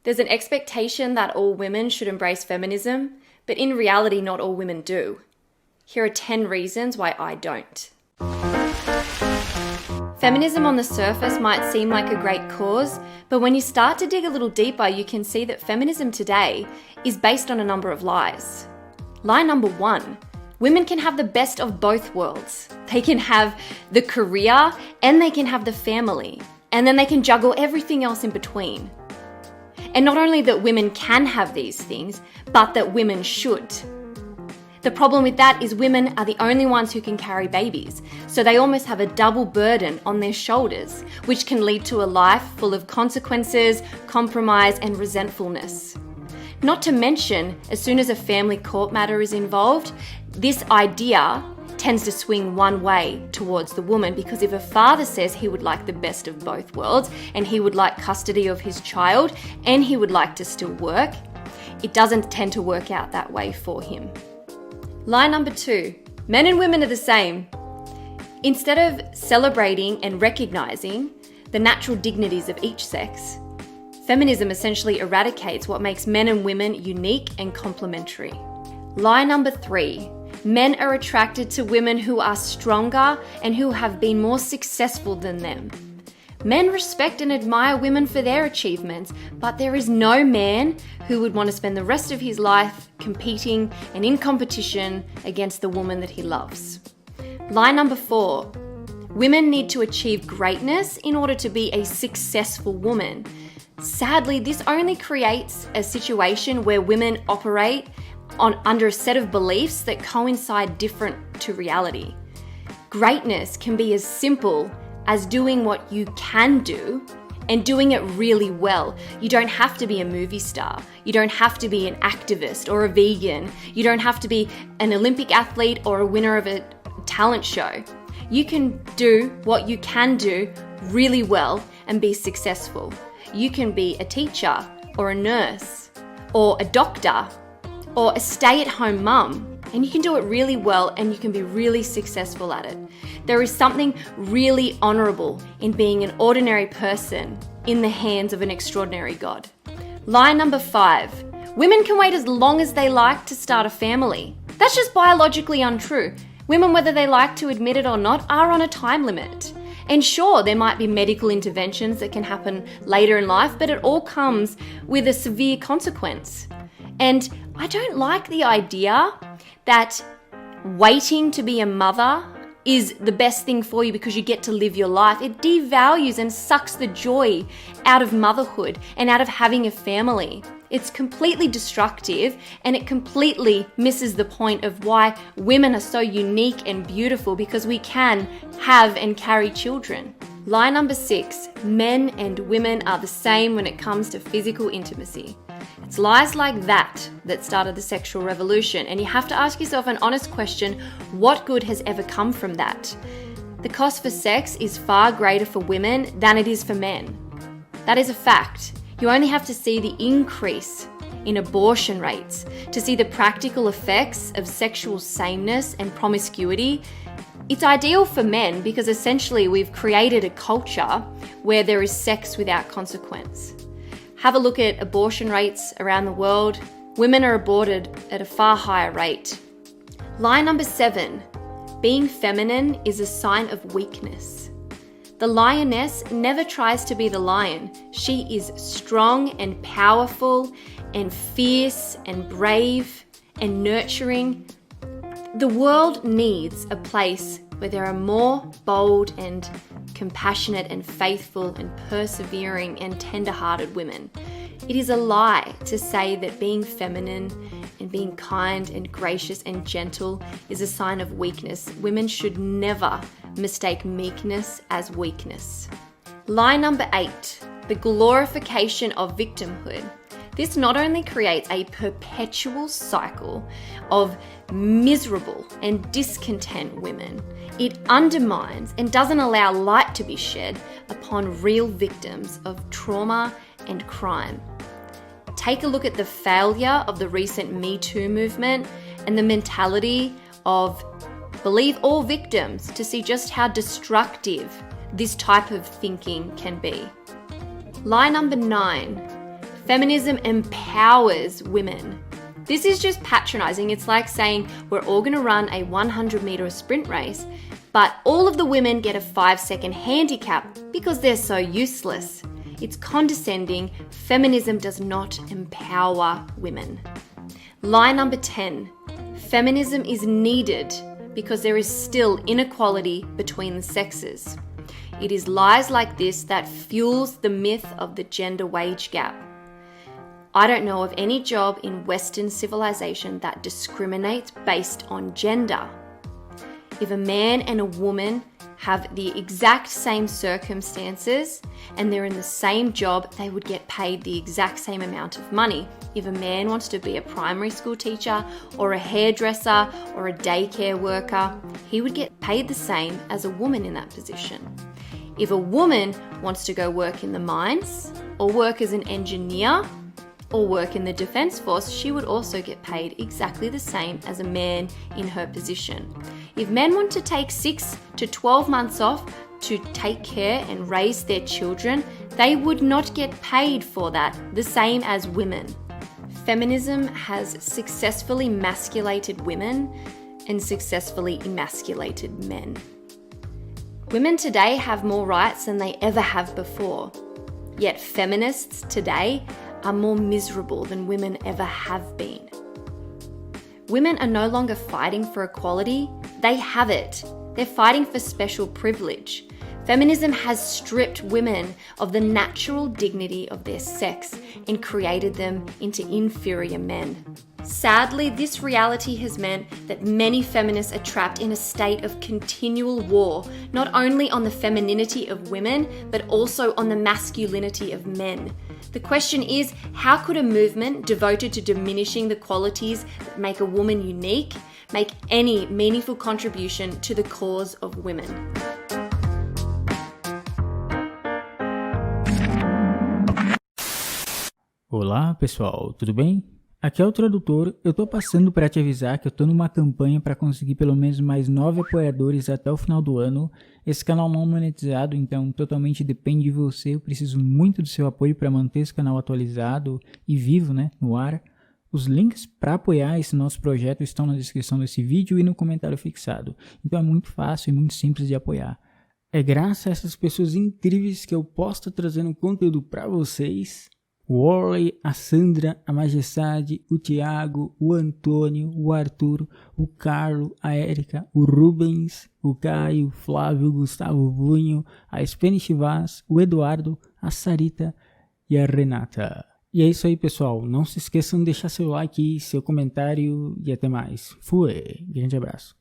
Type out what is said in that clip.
There's an expectation that all women should embrace feminism, but in reality, not all women do. Here are 10 reasons why I don't. Feminism on the surface might seem like a great cause, but when you start to dig a little deeper, you can see that feminism today is based on a number of lies. Lie number 1, women can have the best of both worlds. They can have the career and they can have the family, and then they can juggle everything else in between. And not only that women can have these things, but that women should. The problem with that is women are the only ones who can carry babies, so they almost have a double burden on their shoulders, which can lead to a life full of consequences, compromise, and resentfulness. Not to mention, as soon as a family court matter is involved, this idea tends to swing one way towards the woman, because if a father says he would like the best of both worlds and he would like custody of his child and he would like to still work, it doesn't tend to work out that way for him. Lie number 2, men and women are the same. Instead of celebrating and recognizing the natural dignities of each sex, feminism essentially eradicates what makes men and women unique and complementary. Lie number 3, men are attracted to women who are stronger and who have been more successful than them. Men respect and admire women for their achievements, but there is no man who would want to spend the rest of his life competing and in competition against the woman that he loves. Lie number 4, women need to achieve greatness in order to be a successful woman. Sadly, this only creates a situation where women operate under a set of beliefs that coincide different to reality. Greatness can be as simple as doing what you can do and doing it really well. You don't have to be a movie star. You don't have to be an activist or a vegan. You don't have to be an Olympic athlete or a winner of a talent show. You can do what you can do really well and be successful. You can be a teacher or a nurse or a doctor or a stay-at-home mum, and you can do it really well and you can be really successful at it. There is something really honourable in being an ordinary person in the hands of an extraordinary God. Lie number 5, women can wait as long as they like to start a family. That's just biologically untrue. Women, whether they like to admit it or not, are on a time limit. And sure, there might be medical interventions that can happen later in life, but it all comes with a severe consequence. And I don't like the idea that waiting to be a mother is the best thing for you because you get to live your life. It devalues and sucks the joy out of motherhood and out of having a family. It's completely destructive, and it completely misses the point of why women are so unique and beautiful, because we can have and carry children. Lie number 6, men and women are the same when it comes to physical intimacy. It's lies like that that started the sexual revolution, and you have to ask yourself an honest question: what good has ever come from that? The cost for sex is far greater for women than it is for men. That is a fact. You only have to see the increase in abortion rates to see the practical effects of sexual sameness and promiscuity. It's ideal for men because essentially we've created a culture where there is sex without consequence. Have a look at abortion rates around the world. Women are aborted at a far higher rate. Lie number 7, being feminine is a sign of weakness. The lioness never tries to be the lion. She is strong and powerful and fierce and brave and nurturing. The world needs a place where there are more bold and compassionate and faithful and persevering and tender-hearted women. It is a lie to say that being feminine and being kind and gracious and gentle is a sign of weakness. Women should never mistake meekness as weakness. Lie number 8, the glorification of victimhood. This not only creates a perpetual cycle of miserable and discontent women, it undermines and doesn't allow light to be shed upon real victims of trauma and crime. Take a look at the failure of the recent Me Too movement and the mentality of believe all victims to see just how destructive this type of thinking can be. Lie number 9, Feminism empowers women. This is just patronizing. It's like saying we're all going to run a 100-meter sprint race, but all of the women get a 5-second handicap because they're so useless. It's condescending. Feminism does not empower women. Lie number 10. Feminism is needed because there is still inequality between the sexes. It is lies like this that fuels the myth of the gender wage gap. I don't know of any job in Western civilization that discriminates based on gender. If a man and a woman have the exact same circumstances and they're in the same job, they would get paid the exact same amount of money. If a man wants to be a primary school teacher or a hairdresser or a daycare worker, he would get paid the same as a woman in that position. If a woman wants to go work in the mines or work as an engineer or work in the Defence Force, she would also get paid exactly the same as a man in her position. If men want to take 6 to 12 months off to take care and raise their children, they would not get paid for that, the same as women. Feminism has successfully masculated women and successfully emasculated men. Women today have more rights than they ever have before, yet feminists today are more miserable than women ever have been. Women are no longer fighting for equality, they have it. They're fighting for special privilege. Feminism has stripped women of the natural dignity of their sex and created them into inferior men. Sadly, this reality has meant that many feminists are trapped in a state of continual war, not only on the femininity of women, but also on the masculinity of men. The question is, how could a movement devoted to diminishing the qualities that make a woman unique make any meaningful contribution to the cause of women? Olá pessoal, tudo bem? Aqui é o tradutor. Eu tô passando para te avisar que eu tô numa campanha para conseguir pelo menos mais 9 apoiadores até o final do ano. Esse canal não é monetizado, então totalmente depende de você. Eu preciso muito do seu apoio para manter esse canal atualizado e vivo, no ar. Os links para apoiar esse nosso projeto estão na descrição desse vídeo e no comentário fixado. Então é muito fácil e muito simples de apoiar. É graças a essas pessoas incríveis que eu posso estar trazendo conteúdo para vocês. O Warlei, a Sandra, a Majestade, o Thiago, o Antônio, o Arthur, o Carlo, a Erika, o Rubens, o Caio, o Flávio, o Gustavo, o Vunho, a Spanish.vaz, o Eduardo, a Sarita e a Renata. E é isso aí, pessoal. Não se esqueçam de deixar seu like, seu comentário e até mais. Fui! Grande abraço.